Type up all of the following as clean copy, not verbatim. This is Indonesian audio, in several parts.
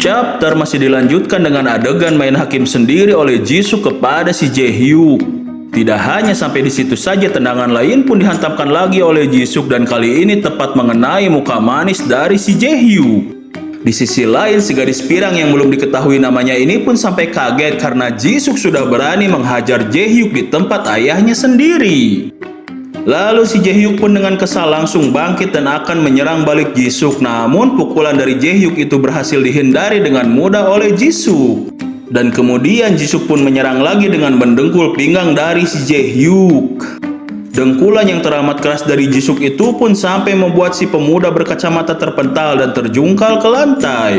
Chapter masih dilanjutkan dengan adegan main hakim sendiri oleh Jisoo kepada si Jae-hyuk. Tidak hanya sampai di situ saja, tendangan lain pun dihantamkan lagi oleh Jisoo dan kali ini tepat mengenai muka manis dari si Jae-hyuk. Di sisi lain, si gadis pirang yang belum diketahui namanya ini pun sampai kaget karena Jisoo sudah berani menghajar Jae-hyuk di tempat ayahnya sendiri. Lalu si Jae-hyuk pun dengan kesal langsung bangkit dan akan menyerang balik Jisoo. Namun pukulan dari Jae-hyuk itu berhasil dihindari dengan mudah oleh Jisoo. Dan kemudian Jisoo pun menyerang lagi dengan mendengkul pinggang dari si Jae-hyuk. Dengkulan yang teramat keras dari Jisoo itu pun sampai membuat si pemuda berkacamata terpental dan terjungkal ke lantai.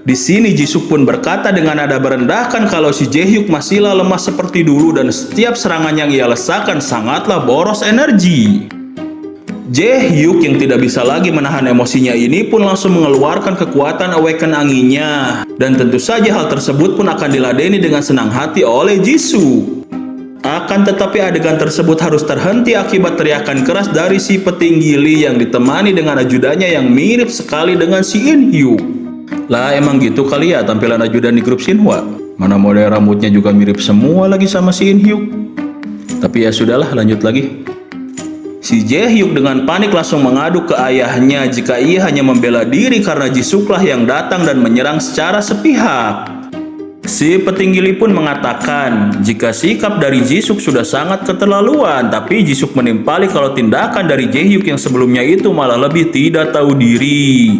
Di sini Jisoo pun berkata dengan nada merendahkan kalau si Jae-hyuk masihlah lemah seperti dulu dan setiap serangan yang ia lesakan sangatlah boros energi. Jae-hyuk yang tidak bisa lagi menahan emosinya ini pun langsung mengeluarkan kekuatan Awaken Anginya. Dan tentu saja hal tersebut pun akan diladeni dengan senang hati oleh Jisoo. Akan tetapi adegan tersebut harus terhenti akibat teriakan keras dari si petinggi Lee yang ditemani dengan ajudannya yang mirip sekali dengan si In-hyuk. Lah emang gitu kali ya tampilan ajudan di grup Shinhwa. Mana model rambutnya juga mirip semua lagi sama si In-hyuk. Tapi ya sudahlah, lanjut lagi. Si Jae-hyuk dengan panik langsung mengadu ke ayahnya jika ia hanya membela diri karena Jisoo lah yang datang dan menyerang secara sepihak. Si petinggi Lee pun mengatakan jika sikap dari Jisoo sudah sangat keterlaluan, tapi Jisoo menimpali kalau tindakan dari Jae-hyuk yang sebelumnya itu malah lebih tidak tahu diri.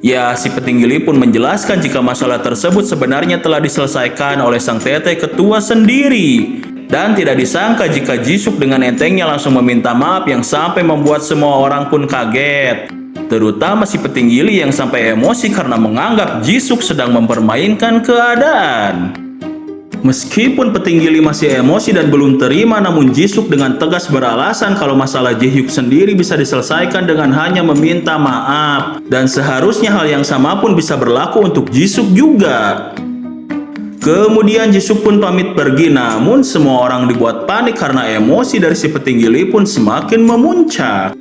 Ya, si petinggi Lee pun menjelaskan jika masalah tersebut sebenarnya telah diselesaikan oleh sang teteh ketua sendiri. Dan tidak disangka jika Jisoo dengan entengnya langsung meminta maaf yang sampai membuat semua orang pun kaget. Terutama si petinggi Lee yang sampai emosi karena menganggap Jisoo sedang mempermainkan keadaan. Meskipun petinggi Lee masih emosi dan belum terima, namun Jisoo dengan tegas beralasan kalau masalah Jae-hyuk sendiri bisa diselesaikan dengan hanya meminta maaf. Dan seharusnya hal yang sama pun bisa berlaku untuk Jisoo juga. Kemudian Jisoo pun pamit pergi, namun semua orang dibuat panik karena emosi dari si petinggi Lee pun semakin memuncak.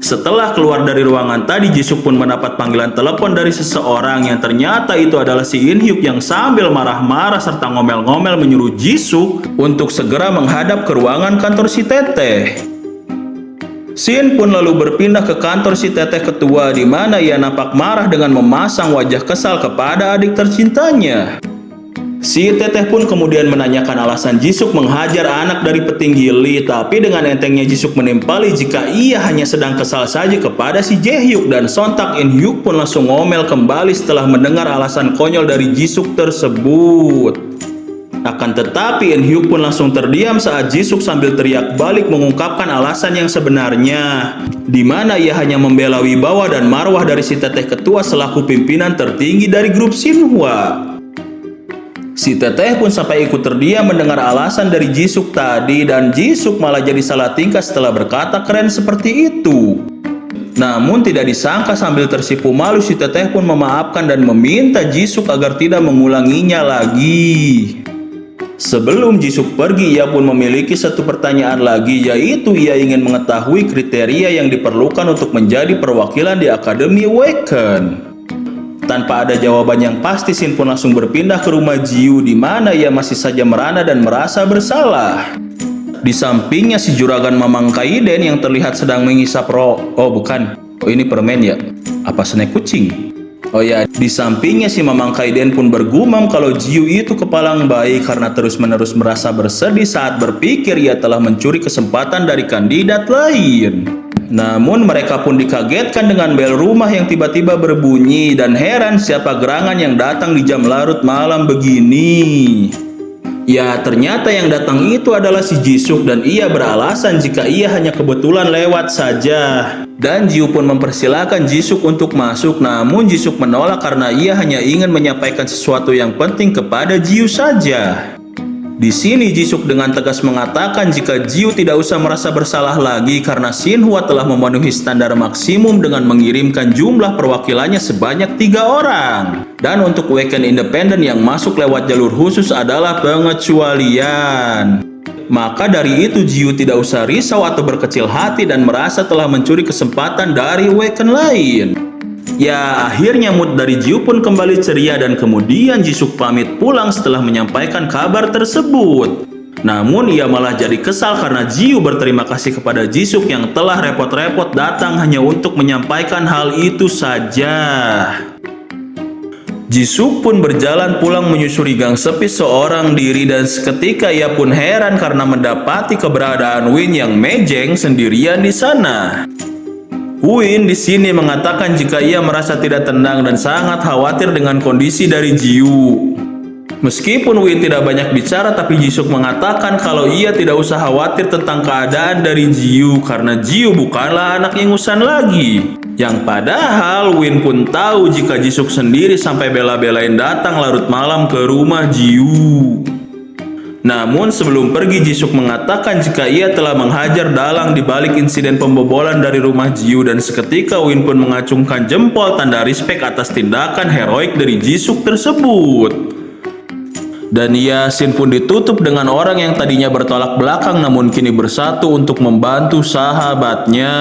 Setelah keluar dari ruangan tadi, Jisoo pun mendapat panggilan telepon dari seseorang yang ternyata itu adalah si In-hyuk yang sambil marah-marah serta ngomel-ngomel menyuruh Jisoo untuk segera menghadap ke ruangan kantor si teteh. Shin pun lalu berpindah ke kantor si teteh ketua di mana ia nampak marah dengan memasang wajah kesal kepada adik tercintanya. Si teteh pun kemudian menanyakan alasan Jisoo menghajar anak dari petinggi Lee, tapi dengan entengnya Jisoo menimpali jika ia hanya sedang kesal saja kepada si Jae-hyuk dan sontak In-hyuk pun langsung ngomel kembali setelah mendengar alasan konyol dari Jisoo tersebut. Akan tetapi In-hyuk pun langsung terdiam saat Jisoo sambil teriak balik mengungkapkan alasan yang sebenarnya, di mana ia hanya membela wibawa dan marwah dari si teteh ketua selaku pimpinan tertinggi dari grup Shinhwa. Si teteh pun sampai ikut terdiam mendengar alasan dari Jisoo tadi dan Jisoo malah jadi salah tingkah setelah berkata keren seperti itu. Namun tidak disangka sambil tersipu malu si teteh pun memaafkan dan meminta Jisoo agar tidak mengulanginya lagi. Sebelum Jisoo pergi, ia pun memiliki satu pertanyaan lagi, yaitu ia ingin mengetahui kriteria yang diperlukan untuk menjadi perwakilan di Akademi Awaken. Tanpa ada jawaban yang pasti, Shin pun langsung berpindah ke rumah Jiu di mana ia masih saja merana dan merasa bersalah. Di sampingnya si juragan Mamang Kaiden yang terlihat sedang menghisap ini permen ya? Apa snack kucing? Oh ya, di sampingnya si Mamang Kaiden pun bergumam kalau Jiu itu kepalang bayi karena terus-menerus merasa bersedih saat berpikir ia telah mencuri kesempatan dari kandidat lain. Namun mereka pun dikagetkan dengan bel rumah yang tiba-tiba berbunyi dan heran siapa gerangan yang datang di jam larut malam begini. Ya, ternyata yang datang itu adalah si Jisoo dan ia beralasan jika ia hanya kebetulan lewat saja. Dan Jiu pun mempersilahkan Jisoo untuk masuk, namun Jisoo menolak karena ia hanya ingin menyampaikan sesuatu yang penting kepada Jiu saja. Di sini Jisoo dengan tegas mengatakan jika Jiu tidak usah merasa bersalah lagi karena Shinhwa telah memenuhi standar maksimum dengan mengirimkan jumlah perwakilannya sebanyak 3 orang. Dan untuk Awaken Independent yang masuk lewat jalur khusus adalah pengecualian. Maka dari itu Jiu tidak usah risau atau berkecil hati dan merasa telah mencuri kesempatan dari Awaken lain. Ya, akhirnya mood dari Jiu pun kembali ceria dan kemudian Jisuk pamit pulang setelah menyampaikan kabar tersebut. Namun ia malah jadi kesal karena Jiu berterima kasih kepada Jisuk yang telah repot-repot datang hanya untuk menyampaikan hal itu saja. Jisuk pun berjalan pulang menyusuri gang sepi seorang diri dan seketika ia pun heran karena mendapati keberadaan Win yang mejeng sendirian di sana. Win di sini mengatakan jika ia merasa tidak tenang dan sangat khawatir dengan kondisi dari Jiu. Meskipun Win tidak banyak bicara, tapi Jisuk mengatakan kalau ia tidak usah khawatir tentang keadaan dari Jiu karena Jiu bukanlah anak ingusan lagi. Yang padahal Win pun tahu jika Jisuk sendiri sampai bela-belain datang larut malam ke rumah Jiu. Namun sebelum pergi Jisuk mengatakan jika ia telah menghajar dalang di balik insiden pembobolan dari rumah Jiu dan seketika Win pun mengacungkan jempol tanda respek atas tindakan heroik dari Jisuk tersebut. Dan ya, scene pun ditutup dengan orang yang tadinya bertolak belakang namun kini bersatu untuk membantu sahabatnya.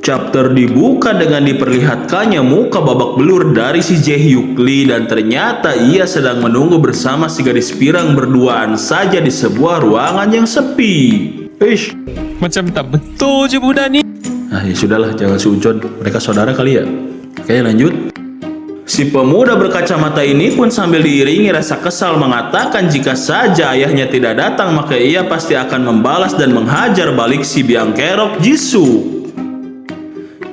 Chapter dibuka dengan diperlihatkannya muka babak belur dari si Jae-hyuk Lee dan ternyata ia sedang menunggu bersama si gadis pirang berduaan saja di sebuah ruangan yang sepi. Ish. Macam tak betul je budak ni. Ah ya sudahlah, jangan sujon. Mereka saudara kali ya. Oke lanjut. Si pemuda berkacamata ini pun sambil diiringi rasa kesal mengatakan jika saja ayahnya tidak datang maka ia pasti akan membalas dan menghajar balik si biang kerok Jisuk.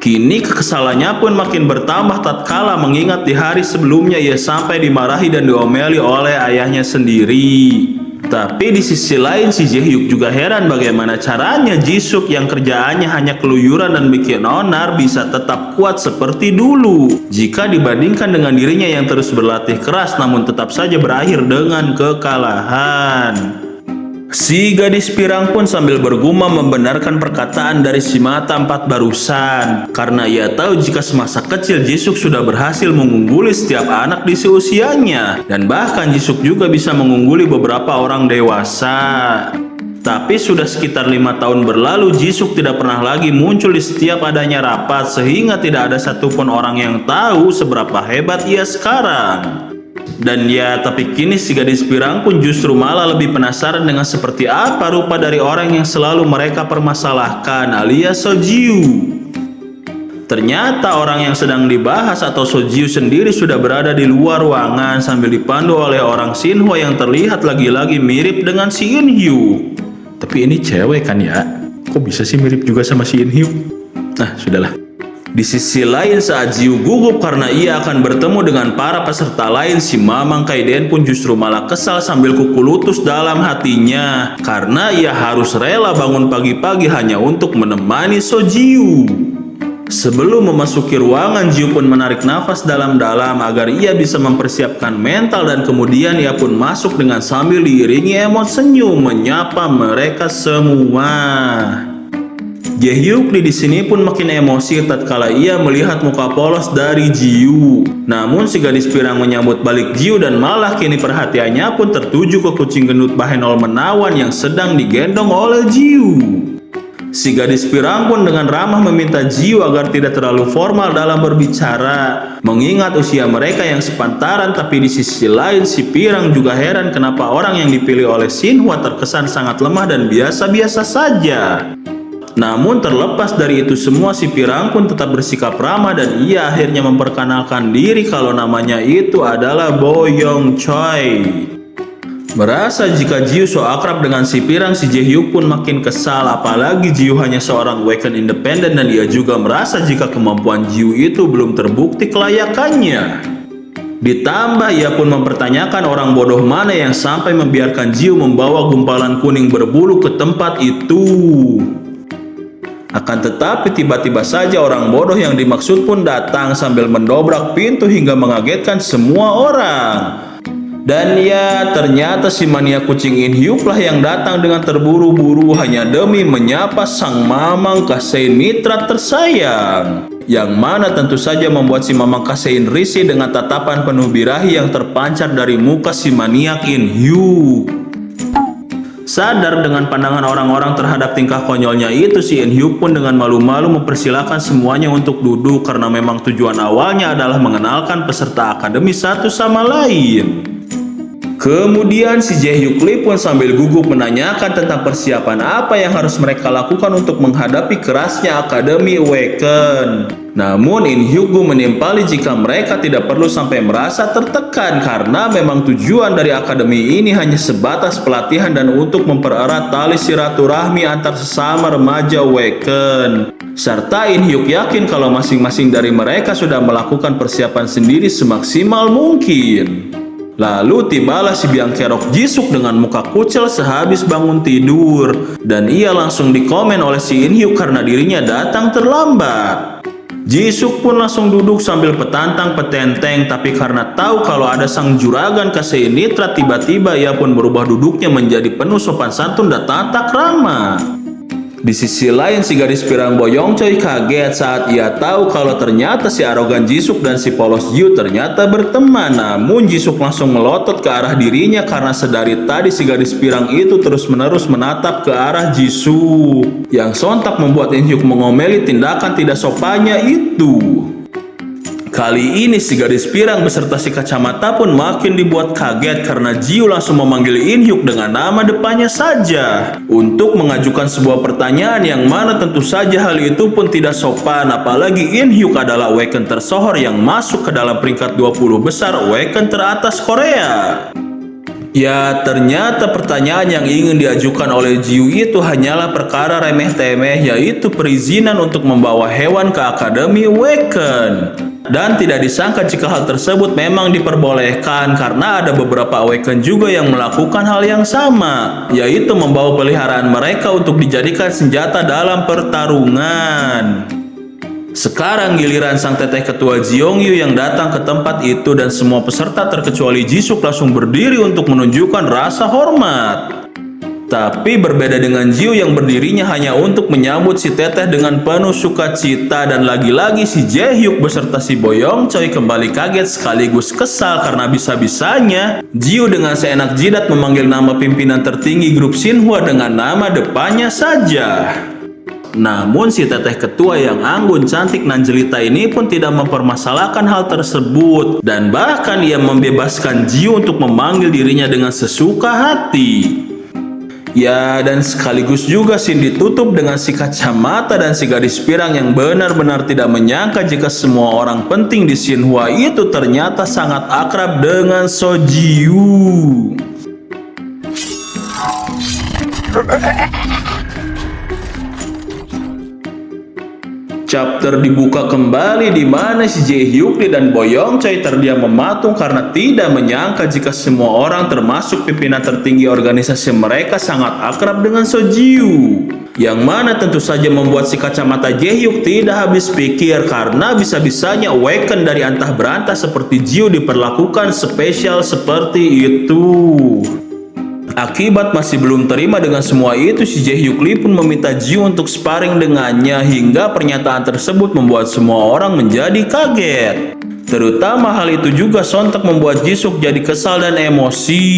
Kini kekesalannya pun makin bertambah tatkala mengingat di hari sebelumnya ia sampai dimarahi dan diomeli oleh ayahnya sendiri. Tapi di sisi lain si Jae-hyuk juga heran bagaimana caranya Jisuk yang kerjaannya hanya keluyuran dan bikin onar bisa tetap kuat seperti dulu jika dibandingkan dengan dirinya yang terus berlatih keras namun tetap saja berakhir dengan kekalahan. Si gadis pirang pun sambil bergumam membenarkan perkataan dari si mata empat barusan karena ia tahu jika semasa kecil Jisuk sudah berhasil mengungguli setiap anak di seusianya dan bahkan Jisuk juga bisa mengungguli beberapa orang dewasa. Tapi sudah sekitar 5 tahun berlalu Jisuk tidak pernah lagi muncul di setiap adanya rapat sehingga tidak ada satupun orang yang tahu seberapa hebat ia sekarang. Dan ya, tapi kini si gadis pirang pun justru malah lebih penasaran dengan seperti apa rupa dari orang yang selalu mereka permasalahkan alias Sojiu. Ternyata orang yang sedang dibahas atau Sojiu sendiri sudah berada di luar ruangan sambil dipandu oleh orang Shinhwa yang terlihat lagi-lagi mirip dengan si In-hyuk. Tapi ini cewek kan ya? Kok bisa sih mirip juga sama si In-hyuk? Nah, sudahlah. Di sisi lain saat Jiu gugup karena ia akan bertemu dengan para peserta lain, si Mamang Kaiden pun justru malah kesal sambil kuku lutus dalam hatinya karena ia harus rela bangun pagi-pagi hanya untuk menemani Sojiu. Sebelum memasuki ruangan, Jiu pun menarik nafas dalam-dalam agar ia bisa mempersiapkan mental dan kemudian ia pun masuk dengan sambil diiringi emot senyum menyapa mereka semua. Jae-hyuk Lee di sini pun makin emosi tatkala ia melihat muka polos dari Jiu. Namun si gadis pirang menyambut balik Jiu dan malah kini perhatiannya pun tertuju ke kucing gendut Bahenol menawan yang sedang digendong oleh Jiu. Si gadis pirang pun dengan ramah meminta Jiu agar tidak terlalu formal dalam berbicara, mengingat usia mereka yang sepantaran. Tapi di sisi lain si pirang juga heran kenapa orang yang dipilih oleh Shinhwa terkesan sangat lemah dan biasa-biasa saja. Namun terlepas dari itu semua si pirang pun tetap bersikap ramah dan ia akhirnya memperkenalkan diri kalau namanya itu adalah Boyong Choi. Merasa jika Jiu so akrab dengan si pirang, si Jae-hyuk pun makin kesal apalagi Jiu hanya seorang weekend independen dan ia juga merasa jika kemampuan Jiu itu belum terbukti kelayakannya. Ditambah ia pun mempertanyakan orang bodoh mana yang sampai membiarkan Jiu membawa gumpalan kuning berbulu ke tempat itu. Akan tetapi tiba-tiba saja orang bodoh yang dimaksud pun datang sambil mendobrak pintu hingga mengagetkan semua orang. Dan ya, ternyata si mania kucing In-hyuk lah yang datang dengan terburu-buru hanya demi menyapa sang Mamang Kasein mitra tersayang. Yang mana tentu saja membuat si Mamang Kasein risih dengan tatapan penuh birahi yang terpancar dari muka si maniak In-hyuk. Sadar dengan pandangan orang-orang terhadap tingkah konyolnya itu, si In Hyuk pun dengan malu-malu mempersilahkan semuanya untuk duduk karena memang tujuan awalnya adalah mengenalkan peserta akademi satu sama lain. Kemudian si Jae Hyuk Lee pun sambil gugup menanyakan tentang persiapan apa yang harus mereka lakukan untuk menghadapi kerasnya Akademi Awaken. Namun In Hyuk Gu menimpali jika mereka tidak perlu sampai merasa tertekan karena memang tujuan dari akademi ini hanya sebatas pelatihan dan untuk mempererat tali silaturahmi antar sesama remaja Awaken. Serta In Hyuk yakin kalau masing-masing dari mereka sudah melakukan persiapan sendiri semaksimal mungkin. Lalu tibalah si biang kerok Jisuk dengan muka kucel sehabis bangun tidur, dan ia langsung dikomen oleh si In Hyuk karena dirinya datang terlambat. Jisuk pun langsung duduk sambil petantang petenteng, tapi karena tahu kalau ada sang juragan Kasei Nitrat, tiba-tiba ia pun berubah duduknya menjadi penuh sopan santun dan tata krama. Di sisi lain, si gadis pirang Boyong Choi kaget saat ia tahu kalau ternyata si arogan Jisuk dan si polos Yu ternyata berteman. Namun Jisuk langsung melotot ke arah dirinya karena sedari tadi si gadis pirang itu terus-menerus menatap ke arah Jisuk, yang sontak membuat In Hyuk mengomeli tindakan tidak sopannya itu. Kali ini si gadis pirang beserta si kacamata pun makin dibuat kaget karena Jiu langsung memanggil In Hyuk dengan nama depannya saja untuk mengajukan sebuah pertanyaan yang mana tentu saja hal itu pun tidak sopan, apalagi In Hyuk adalah Awaken tersohor yang masuk ke dalam peringkat 20 besar Awaken teratas Korea. Ya, ternyata pertanyaan yang ingin diajukan oleh Jiu itu hanyalah perkara remeh-temeh, yaitu perizinan untuk membawa hewan ke Akademi Awaken. Dan tidak disangka jika hal tersebut memang diperbolehkan karena ada beberapa Awaken juga yang melakukan hal yang sama, yaitu membawa peliharaan mereka untuk dijadikan senjata dalam pertarungan. Sekarang giliran sang teteh ketua Jeongyu yang datang ke tempat itu, dan semua peserta terkecuali Jisuk langsung berdiri untuk menunjukkan rasa hormat. Tapi berbeda dengan Jiu yang berdirinya hanya untuk menyambut si teteh dengan penuh sukacita, dan lagi-lagi si Jae Hyuk beserta si Boyong Choi kembali kaget sekaligus kesal karena bisa-bisanya Jiu dengan seenak jidat memanggil nama pimpinan tertinggi grup Shinhwa dengan nama depannya saja. Namun si teteh ketua yang anggun, cantik, nan jelita ini pun tidak mempermasalahkan hal tersebut, dan bahkan ia membebaskan Jiu untuk memanggil dirinya dengan sesuka hati. Ya, dan sekaligus juga scene ditutup dengan si kacamata dan si gadis pirang yang benar-benar tidak menyangka jika semua orang penting di Shinhwa itu ternyata sangat akrab dengan So Ji-woo. Chapter dibuka kembali di mana si Jae Hyuk Lee dan Boyong Choi terdiam mematung karena tidak menyangka jika semua orang termasuk pimpinan tertinggi organisasi mereka sangat akrab dengan So Ji-woo, yang mana tentu saja membuat si kacamata Jae Hyuk tidak habis pikir karena bisa-bisanya Awaken dari antah berantah seperti Jiu diperlakukan spesial seperti itu. Akibat masih belum terima dengan semua itu, si Jae Hyuk Lee pun meminta Jiu untuk sparring dengannya, hingga pernyataan tersebut membuat semua orang menjadi kaget. Terutama hal itu juga sontak membuat Jisuk jadi kesal dan emosi.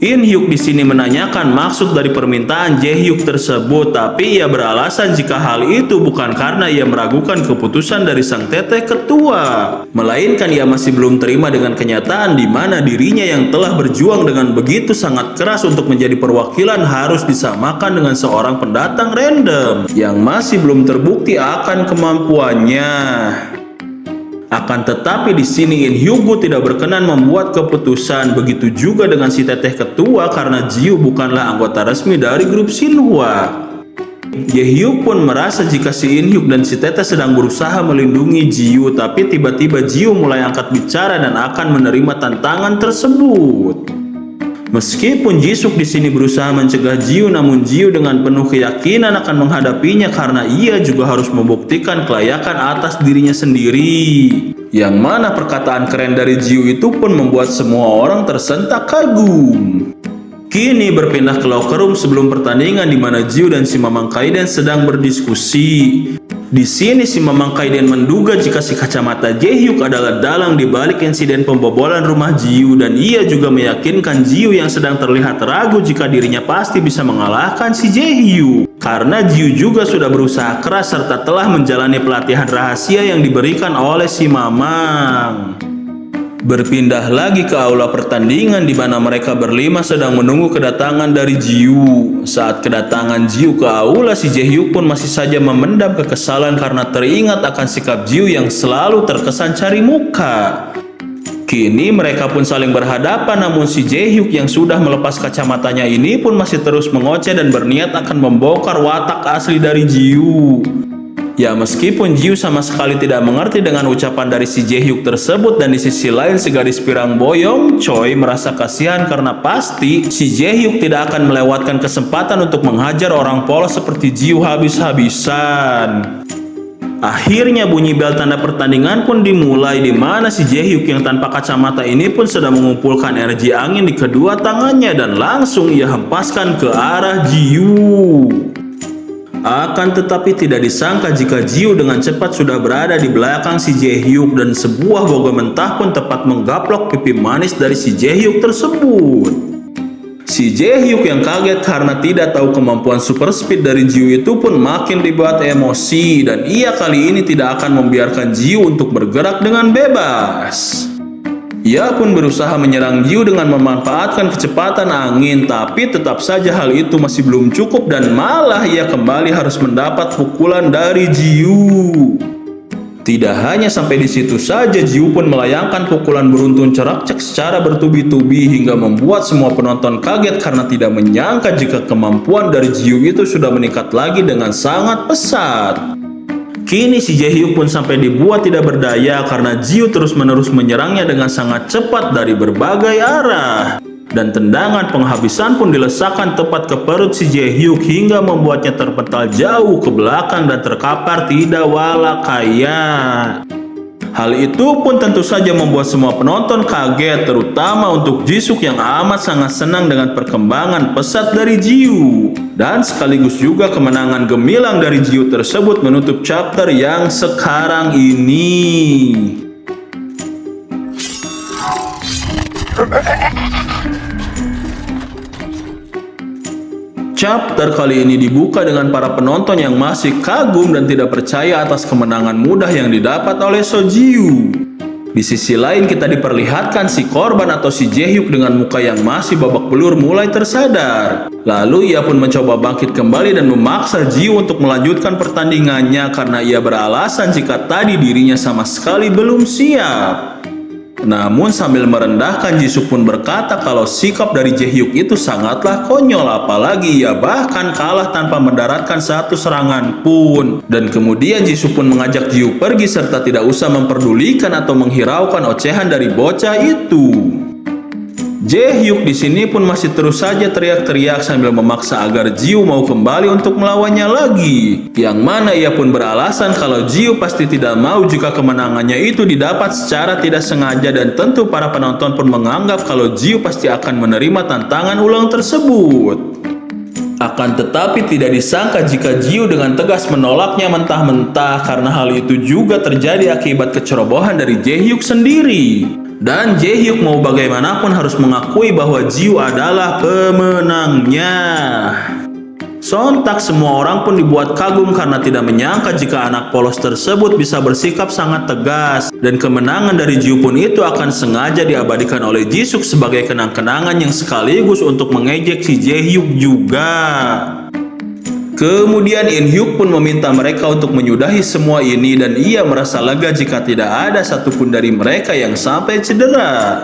In Hyuk di sini menanyakan maksud dari permintaan Jae Hyuk tersebut, tapi ia beralasan jika hal itu bukan karena ia meragukan keputusan dari sang teteh ketua, melainkan ia masih belum terima dengan kenyataan di mana dirinya yang telah berjuang dengan begitu sangat keras untuk menjadi perwakilan harus disamakan dengan seorang pendatang random yang masih belum terbukti akan kemampuannya. Akan tetapi di sini In Hyuk Gu tidak berkenan membuat keputusan, begitu juga dengan si teteh ketua karena Jiu bukanlah anggota resmi dari grup Shinhwa. Jae Hyuk pun merasa jika si In Hyuk dan si teteh sedang berusaha melindungi Jiu, tapi tiba-tiba Jiu mulai angkat bicara dan akan menerima tantangan tersebut. Meskipun Jisuk di sini berusaha mencegah Jiu, namun Jiu dengan penuh keyakinan akan menghadapinya karena ia juga harus membuktikan kelayakan atas dirinya sendiri. Yang mana perkataan keren dari Jiu itu pun membuat semua orang tersentak kagum. Kini berpindah ke locker room sebelum pertandingan di mana Jiu dan si Mamang Kaiden sedang berdiskusi. Di sini si Mamang Kaiden menduga jika si kacamata Jaehyuk adalah dalang di balik insiden pembobolan rumah Jiu, dan ia juga meyakinkan Jiu yang sedang terlihat ragu jika dirinya pasti bisa mengalahkan si Jaehyuk. Karena Jiu juga sudah berusaha keras serta telah menjalani pelatihan rahasia yang diberikan oleh si Mamang. Berpindah lagi ke aula pertandingan di mana mereka berlima sedang menunggu kedatangan dari Jiu. Saat kedatangan Jiu ke aula, si Jaehyuk pun masih saja memendam kekesalan karena teringat akan sikap Jiu yang selalu terkesan cari muka. Kini mereka pun saling berhadapan, namun si Jaehyuk yang sudah melepas kacamatanya ini pun masih terus mengoceh dan berniat akan membongkar watak asli dari Jiu. Ya, meskipun Jiu sama sekali tidak mengerti dengan ucapan dari si Jaehyuk tersebut, dan di sisi lain si gadis pirang boyong Choi merasa kasihan karena pasti si Jaehyuk tidak akan melewatkan kesempatan untuk menghajar orang polos seperti Jiu habis-habisan. Akhirnya bunyi bel tanda pertandingan pun dimulai, di mana si Jaehyuk yang tanpa kacamata ini pun sedang mengumpulkan energi angin di kedua tangannya dan langsung ia hempaskan ke arah Jiu. Akan tetapi tidak disangka jika Jiu dengan cepat sudah berada di belakang si Jaehyuk dan sebuah boga mentah pun tepat menggaplok pipi manis dari si Jaehyuk tersebut. Si Jaehyuk yang kaget karena tidak tahu kemampuan super speed dari Jiu itu pun makin dibuat emosi, dan ia kali ini tidak akan membiarkan Jiu untuk bergerak dengan bebas. Ia pun berusaha menyerang Jiu dengan memanfaatkan kecepatan angin, tapi tetap saja hal itu masih belum cukup dan malah ia kembali harus mendapat pukulan dari Jiu. Tidak hanya sampai di situ saja, Jiu pun melayangkan pukulan beruntun cerak-cek secara bertubi-tubi hingga membuat semua penonton kaget karena tidak menyangka jika kemampuan dari Jiu itu sudah meningkat lagi dengan sangat pesat. Kini si Jaehyuk pun sampai dibuat tidak berdaya karena Jiu terus-menerus menyerangnya dengan sangat cepat dari berbagai arah. Dan tendangan penghabisan pun dilesakkan tepat ke perut si Jaehyuk hingga membuatnya terpental jauh ke belakang dan terkapar tidak walakaya. Hal itu pun tentu saja membuat semua penonton kaget, terutama untuk Jisuk yang amat sangat senang dengan perkembangan pesat dari Jiu. Dan sekaligus juga kemenangan gemilang dari Jiu tersebut menutup chapter yang sekarang ini. Chapter kali ini dibuka dengan para penonton yang masih kagum dan tidak percaya atas kemenangan mudah yang didapat oleh So Jiu. Di sisi lain kita diperlihatkan si korban atau si Jaehyuk dengan muka yang masih babak belur mulai tersadar. Lalu ia pun mencoba bangkit kembali dan memaksa Jiu untuk melanjutkan pertandingannya karena ia beralasan jika tadi dirinya sama sekali belum siap. Namun sambil merendahkan, Jisuk pun berkata kalau sikap dari Jaehyuk itu sangatlah konyol, apalagi ia bahkan kalah tanpa mendaratkan satu serangan pun. Dan kemudian Jisuk pun mengajak Jiu pergi serta tidak usah memperdulikan atau menghiraukan ocehan dari bocah itu. Jaehyuk di sini pun masih terus saja teriak-teriak sambil memaksa agar Jiu mau kembali untuk melawannya lagi. Yang mana ia pun beralasan kalau Jiu pasti tidak mau jika kemenangannya itu didapat secara tidak sengaja, dan tentu para penonton pun menganggap kalau Jiu pasti akan menerima tantangan ulang tersebut. Akan tetapi tidak disangka jika Jiu dengan tegas menolaknya mentah-mentah karena hal itu juga terjadi akibat kecerobohan dari Jaehyuk sendiri. Dan Jaehyuk mau bagaimanapun harus mengakui bahwa Jiu adalah pemenangnya. Sontak semua orang pun dibuat kagum karena tidak menyangka jika anak polos tersebut bisa bersikap sangat tegas. Dan kemenangan dari Jiu pun itu akan sengaja diabadikan oleh Jisuk sebagai kenang-kenangan yang sekaligus untuk mengejek si Jaehyuk juga. Kemudian In-hyuk pun meminta mereka untuk menyudahi semua ini dan ia merasa lega jika tidak ada satupun dari mereka yang sampai cedera.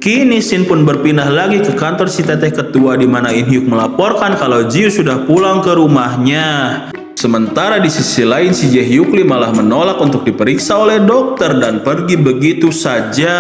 Kini Shin pun berpindah lagi ke kantor si teteh ketua di mana In-hyuk melaporkan kalau Jiu sudah pulang ke rumahnya. Sementara di sisi lain si Jaehyuk malah menolak untuk diperiksa oleh dokter dan pergi begitu saja.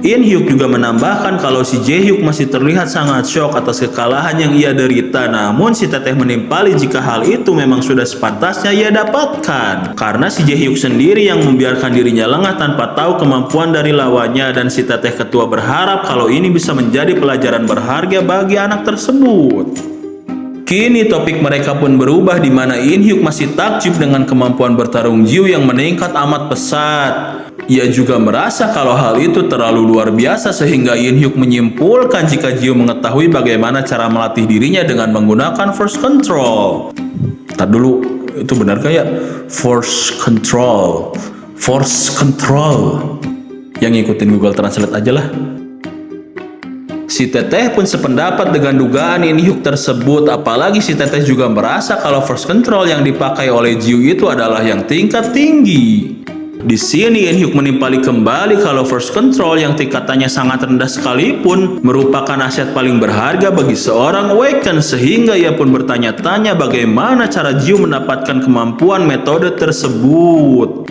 In Hyuk juga menambahkan kalau si Jae-hyuk masih terlihat sangat syok atas kekalahan yang ia derita, namun si teteh menimpali jika hal itu memang sudah sepantasnya ia dapatkan. Karena si Jae-hyuk sendiri yang membiarkan dirinya lengah tanpa tahu kemampuan dari lawannya, dan si teteh ketua berharap kalau ini bisa menjadi pelajaran berharga bagi anak tersebut. Kini topik mereka pun berubah di mana In Hyuk masih takjub dengan kemampuan bertarung Jiu yang meningkat amat pesat. Ia juga merasa kalau hal itu terlalu luar biasa sehingga In Hyuk menyimpulkan jika Jiu mengetahui bagaimana cara melatih dirinya dengan menggunakan force control. Tar dulu, itu benar gak ya? Force control. Force control. Yang ngikutin Google Translate aja lah. Si teteh pun sependapat dengan dugaan In Hyuk tersebut, apalagi si teteh juga merasa kalau force control yang dipakai oleh Jiu itu adalah yang tingkat tinggi. Di sini In Hyuk menimpali kembali kalau force control yang tingkatannya sangat rendah sekalipun merupakan aset paling berharga bagi seorang Awaken, sehingga ia pun bertanya-tanya bagaimana cara Jiu mendapatkan kemampuan metode tersebut.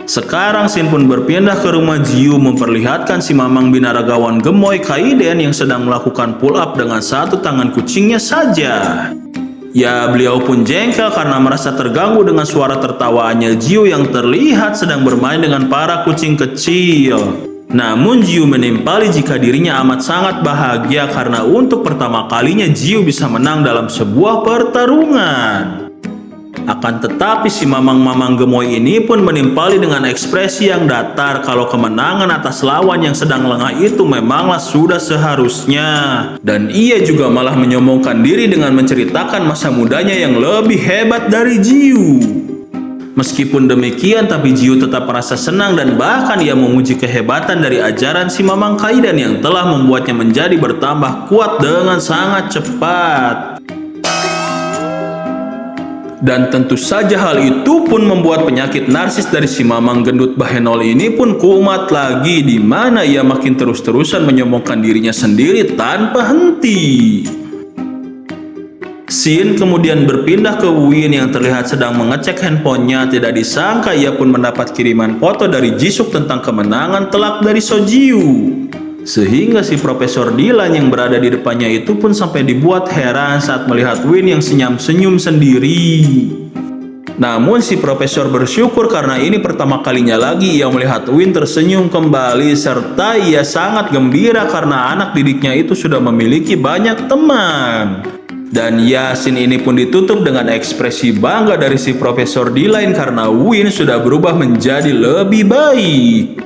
Sekarang Shin pun berpindah ke rumah Jiu memperlihatkan si mamang binaragawan gemoy Kaiden yang sedang melakukan pull up dengan satu tangan kucingnya saja. Ya, beliau pun jengkel karena merasa terganggu dengan suara tertawaannya Jiu yang terlihat sedang bermain dengan para kucing kecil. Namun Jiu menimpali jika dirinya amat sangat bahagia karena untuk pertama kalinya Jiu bisa menang dalam sebuah pertarungan. Akan tetapi si mamang-mamang gemoy ini pun menimpali dengan ekspresi yang datar kalau kemenangan atas lawan yang sedang lengah itu memanglah sudah seharusnya. Dan ia juga malah menyombongkan diri dengan menceritakan masa mudanya yang lebih hebat dari Jiu. Meskipun demikian, tapi Jiu tetap merasa senang dan bahkan ia memuji kehebatan dari ajaran si mamang Kaiden yang telah membuatnya menjadi bertambah kuat dengan sangat cepat. Dan tentu saja hal itu pun membuat penyakit narsis dari si mamang gendut Bahenol ini pun kumat lagi, di mana ia makin terus-terusan menyombongkan dirinya sendiri tanpa henti. Shin kemudian berpindah ke Win yang terlihat sedang mengecek handphonenya. Tidak disangka ia pun mendapat kiriman foto dari Jisuk tentang kemenangan telak dari Sojiu. Sehingga si Profesor Dylan yang berada di depannya itu pun sampai dibuat heran saat melihat Win yang senyum-senyum sendiri. Namun si Profesor bersyukur karena ini pertama kalinya lagi ia melihat Win tersenyum kembali, serta ia sangat gembira karena anak didiknya itu sudah memiliki banyak teman. Dan Yasin ini pun ditutup dengan ekspresi bangga dari si Profesor Dylan karena Win sudah berubah menjadi lebih baik.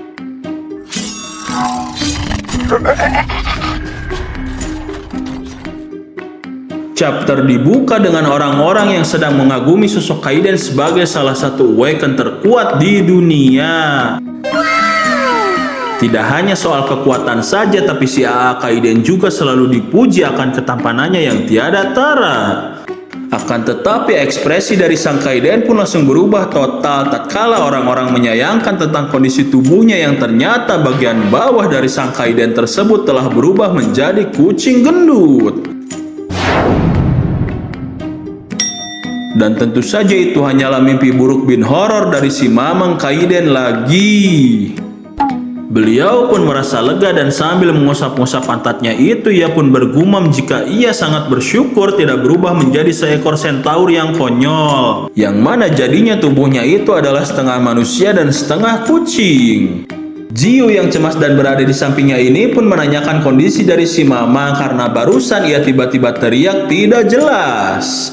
Chapter dibuka dengan orang-orang yang sedang mengagumi sosok Kaiden sebagai salah satu Awaken terkuat di dunia. Tidak hanya soal kekuatan saja, tapi si AA Kaiden juga selalu dipuji akan ketampanannya yang tiada tara. Akan tetapi ekspresi dari sang Kaiden pun langsung berubah total tatkala orang-orang menyayangkan tentang kondisi tubuhnya yang ternyata bagian bawah dari sang Kaiden tersebut telah berubah menjadi kucing gendut. Dan tentu saja itu hanyalah mimpi buruk bin horor dari si mamang Kaiden lagi. Beliau pun merasa lega dan sambil mengusap-ngusap pantatnya itu ia pun bergumam jika ia sangat bersyukur tidak berubah menjadi seekor centaur yang konyol, yang mana jadinya tubuhnya itu adalah setengah manusia dan setengah kucing. Jiu yang cemas dan berada di sampingnya ini pun menanyakan kondisi dari si mamang karena barusan ia tiba-tiba teriak tidak jelas.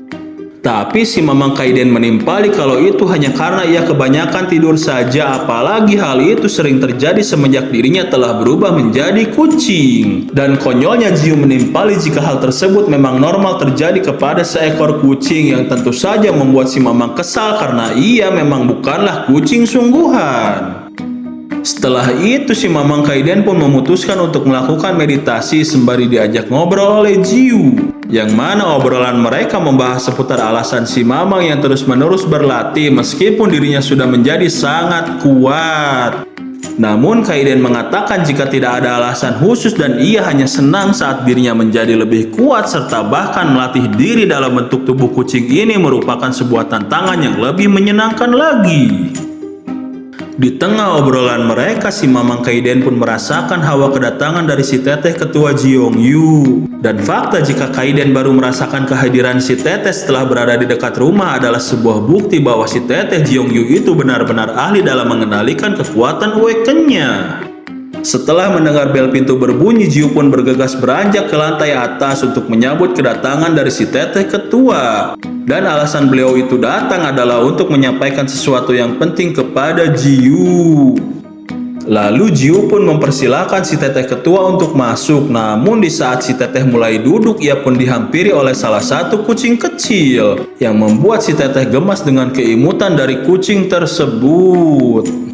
Tapi si mamang Kaiden menimpali kalau itu hanya karena ia kebanyakan tidur saja, apalagi hal itu sering terjadi semenjak dirinya telah berubah menjadi kucing. Dan konyolnya Jiu menimpali jika hal tersebut memang normal terjadi kepada seekor kucing, yang tentu saja membuat si mamang kesal karena ia memang bukanlah kucing sungguhan. Setelah itu si mamang Kaiden pun memutuskan untuk melakukan meditasi sembari diajak ngobrol oleh Jiu, yang mana obrolan mereka membahas seputar alasan si mamang yang terus-menerus berlatih meskipun dirinya sudah menjadi sangat kuat. Namun Kaiden mengatakan jika tidak ada alasan khusus dan ia hanya senang saat dirinya menjadi lebih kuat, serta bahkan melatih diri dalam bentuk tubuh kucing ini merupakan sebuah tantangan yang lebih menyenangkan lagi. Di tengah obrolan mereka, si Mamang Kaiden pun merasakan hawa kedatangan dari si teteh ketua Jeongyu. Dan fakta jika Kaiden baru merasakan kehadiran si teteh setelah berada di dekat rumah adalah sebuah bukti bahwa si teteh Jeongyu itu benar-benar ahli dalam mengendalikan kekuatan Awaken-nya. Setelah mendengar bel pintu berbunyi, Jiu pun bergegas beranjak ke lantai atas untuk menyambut kedatangan dari si teteh ketua. Dan alasan beliau itu datang adalah untuk menyampaikan sesuatu yang penting kepada Jiu. Lalu Jiu pun mempersilahkan si teteh ketua untuk masuk. Namun di saat si teteh mulai duduk, ia pun dihampiri oleh salah satu kucing kecil yang membuat si teteh gemas dengan keimutan dari kucing tersebut.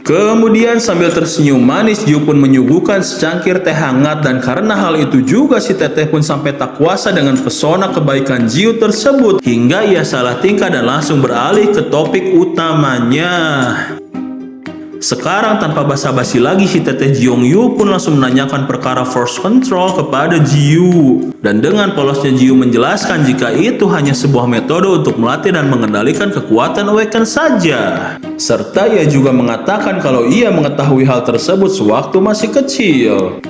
Kemudian sambil tersenyum manis, Jiu pun menyuguhkan secangkir teh hangat, dan karena hal itu juga si teteh pun sampai tak kuasa dengan pesona kebaikan Jiu tersebut hingga ia salah tingkah dan langsung beralih ke topik utamanya. Sekarang tanpa basa-basi lagi, si teteh Jeongyu pun langsung menanyakan perkara force control kepada Jiu. Dan dengan polosnya Jiu menjelaskan jika itu hanya sebuah metode untuk melatih dan mengendalikan kekuatan Awaken saja. Serta ia juga mengatakan kalau ia mengetahui hal tersebut sewaktu masih kecil.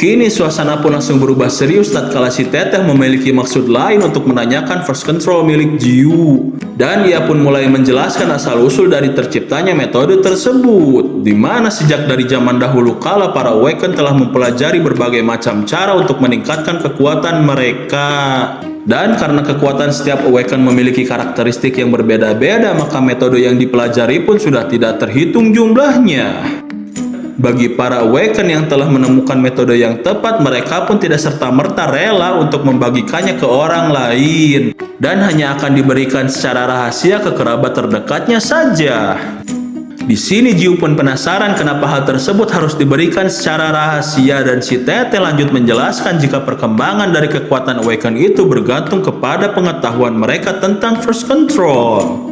Kini suasana pun langsung berubah serius tatkala si teteh memiliki maksud lain untuk menanyakan force control milik Jiu. Dan ia pun mulai menjelaskan asal-usul dari terciptanya metode tersebut, di mana sejak dari zaman dahulu kala para Awaken telah mempelajari berbagai macam cara untuk meningkatkan kekuatan mereka. Dan karena kekuatan setiap Awaken memiliki karakteristik yang berbeda-beda, maka metode yang dipelajari pun sudah tidak terhitung jumlahnya. Bagi para Awaken yang telah menemukan metode yang tepat, mereka pun tidak serta-merta rela untuk membagikannya ke orang lain, dan hanya akan diberikan secara rahasia ke kerabat terdekatnya saja. Di sini Jiu pun penasaran kenapa hal tersebut harus diberikan secara rahasia, dan si teteh lanjut menjelaskan jika perkembangan dari kekuatan Awaken itu bergantung kepada pengetahuan mereka tentang force control.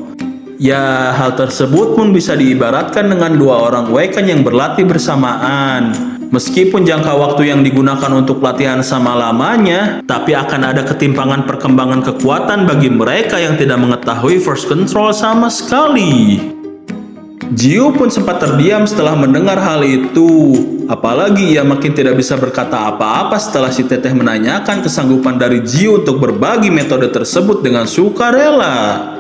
Ya, hal tersebut pun bisa diibaratkan dengan dua orang Awaken yang berlatih bersamaan. Meskipun jangka waktu yang digunakan untuk latihan sama lamanya, tapi akan ada ketimpangan perkembangan kekuatan bagi mereka yang tidak mengetahui force control sama sekali. Jiu pun sempat terdiam setelah mendengar hal itu. Apalagi ia makin tidak bisa berkata apa-apa setelah si teteh menanyakan kesanggupan dari Jiu untuk berbagi metode tersebut dengan sukarela.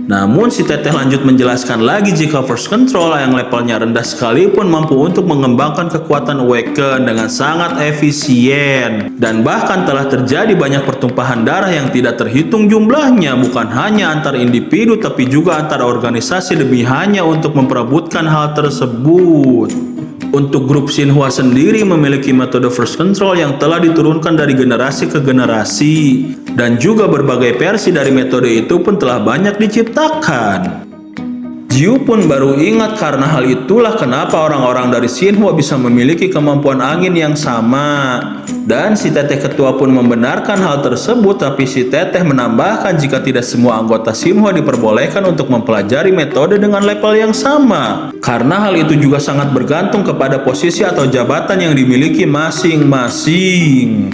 Namun si teteh lanjut menjelaskan lagi jika force control yang levelnya rendah sekalipun mampu untuk mengembangkan kekuatan Awaken dengan sangat efisien. Dan bahkan telah terjadi banyak pertumpahan darah yang tidak terhitung jumlahnya, bukan hanya antar individu tapi juga antar organisasi demi hanya untuk memperebutkan hal tersebut. Untuk grup Shinhwa sendiri memiliki metode force control yang telah diturunkan dari generasi ke generasi, dan juga berbagai versi dari metode itu pun telah banyak diciptakan. Jiu pun baru ingat karena hal itulah kenapa orang-orang dari Shinhwa bisa memiliki kemampuan angin yang sama. Dan si teteh ketua pun membenarkan hal tersebut, tapi si teteh menambahkan jika tidak semua anggota Shinhwa diperbolehkan untuk mempelajari metode dengan level yang sama. Karena hal itu juga sangat bergantung kepada posisi atau jabatan yang dimiliki masing-masing.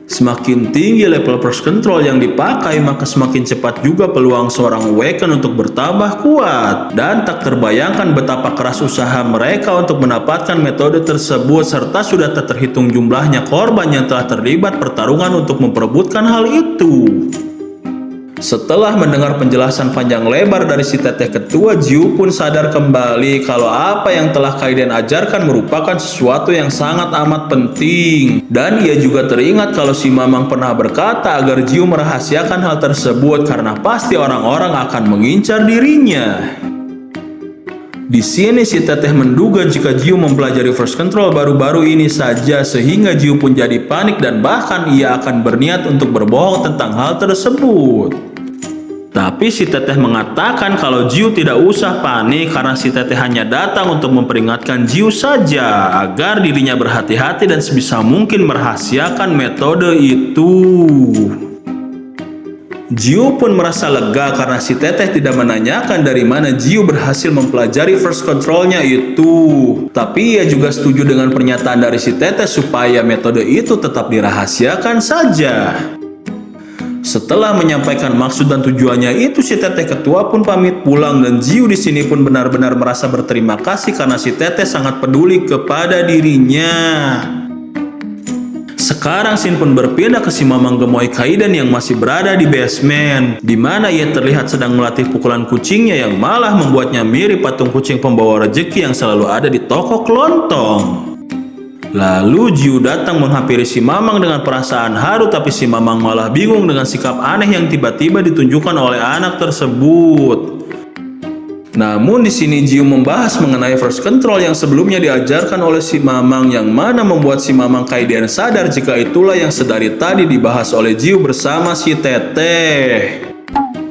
Semakin tinggi level force control yang dipakai, maka semakin cepat juga peluang seorang Awaken untuk bertambah kuat. Dan tak terbayangkan betapa keras usaha mereka untuk mendapatkan metode tersebut, serta sudah tak terhitung jumlahnya korban yang telah terlibat pertarungan untuk memperebutkan hal itu. Setelah mendengar penjelasan panjang lebar dari si teteh ketua, Jiu pun sadar kembali kalau apa yang telah Kaiden ajarkan merupakan sesuatu yang sangat amat penting. Dan ia juga teringat kalau si Mamang pernah berkata agar Jiu merahasiakan hal tersebut karena pasti orang-orang akan mengincar dirinya. Di sini si teteh menduga jika Jiu mempelajari force control baru-baru ini saja, sehingga Jiu pun jadi panik dan bahkan ia akan berniat untuk berbohong tentang hal tersebut. Tapi si teteh mengatakan kalau Jiu tidak usah panik karena si teteh hanya datang untuk memperingatkan Jiu saja agar dirinya berhati-hati dan sebisa mungkin merahasiakan metode itu. Jiu pun merasa lega karena si teteh tidak menanyakan dari mana Jiu berhasil mempelajari force controlnya itu. Tapi ia juga setuju dengan pernyataan dari si teteh supaya metode itu tetap dirahasiakan saja. Setelah menyampaikan maksud dan tujuannya itu, si teteh ketua pun pamit pulang dan Jiu di sini pun benar-benar merasa berterima kasih karena si teteh sangat peduli kepada dirinya. Sekarang scene pun berpindah ke si Mamang Gemoy Kaiden yang masih berada di basement, di mana ia terlihat sedang melatih pukulan kucingnya yang malah membuatnya mirip patung kucing pembawa rezeki yang selalu ada di toko kelontong. Lalu Jiu datang menghampiri si Mamang dengan perasaan haru, tapi si Mamang malah bingung dengan sikap aneh yang tiba-tiba ditunjukkan oleh anak tersebut. Namun di sini Jiu membahas mengenai first control yang sebelumnya diajarkan oleh si Mamang, yang mana membuat si Mamang Kaiden sadar jika itulah yang sedari tadi dibahas oleh Jiu bersama si teteh.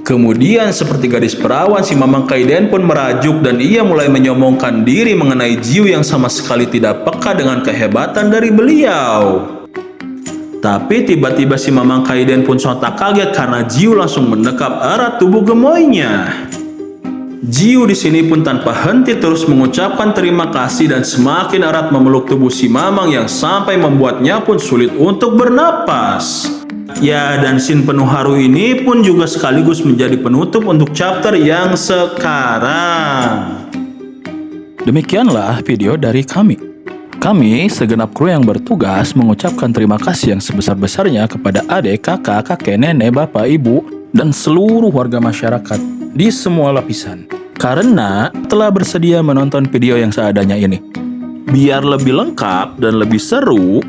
Kemudian seperti gadis perawan, si Mamang Kaiden pun merajuk dan ia mulai menyombongkan diri mengenai Jiu yang sama sekali tidak peka dengan kehebatan dari beliau. Tapi tiba-tiba si Mamang Kaiden pun sontak kaget karena Jiu langsung mendekap erat tubuh gemoynya. Jiu di sini pun tanpa henti terus mengucapkan terima kasih dan semakin erat memeluk tubuh si Mamang yang sampai membuatnya pun sulit untuk bernapas. Ya, dan scene penuh haru ini pun juga sekaligus menjadi penutup untuk chapter yang sekarang. Demikianlah video dari kami. Kami, segenap kru yang bertugas, mengucapkan terima kasih yang sebesar-besarnya kepada adik, kakak, kakek, nenek, bapak, ibu, dan seluruh warga masyarakat di semua lapisan, karena telah bersedia menonton video yang seadanya ini. Biar lebih lengkap dan lebih seru,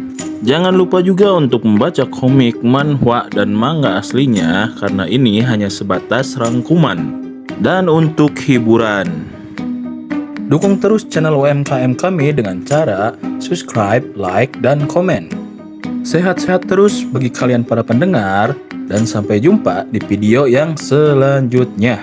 jangan lupa juga untuk membaca komik, manhwa, dan manga aslinya, karena ini hanya sebatas rangkuman dan untuk hiburan. Dukung terus channel UMKM kami dengan cara subscribe, like, dan komen. Sehat-sehat terus bagi kalian para pendengar, dan sampai jumpa di video yang selanjutnya.